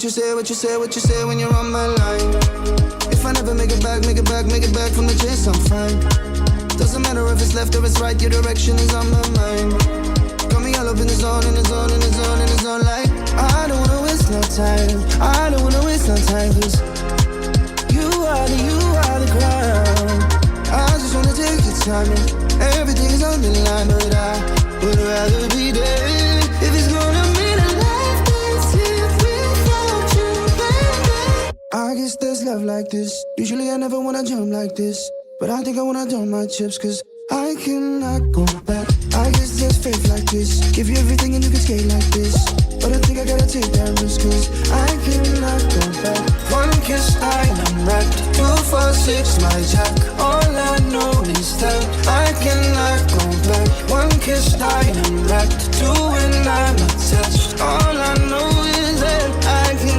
What you say, what you say when you're on my line. If I never make it back, make it back, make it back from the chase, I'm fine. Doesn't matter if it's left or it's right, your direction is on my mind. Got me all up in the zone, in the zone, in the zone, in the zone. Like, I don't wanna waste no time, I don't wanna waste no time. Cause you are the crown. I just wanna take your time and everything is on the line. But I would rather be dead if it's gonna mean a life that's here without you, baby. I guess there's love like this. Usually I never wanna jump like this, but I think I wanna dump my chips. Cause I cannot go back. I guess there's faith like this. Give you everything and you can skate like this, but I think I gotta take that risk. Cause I can't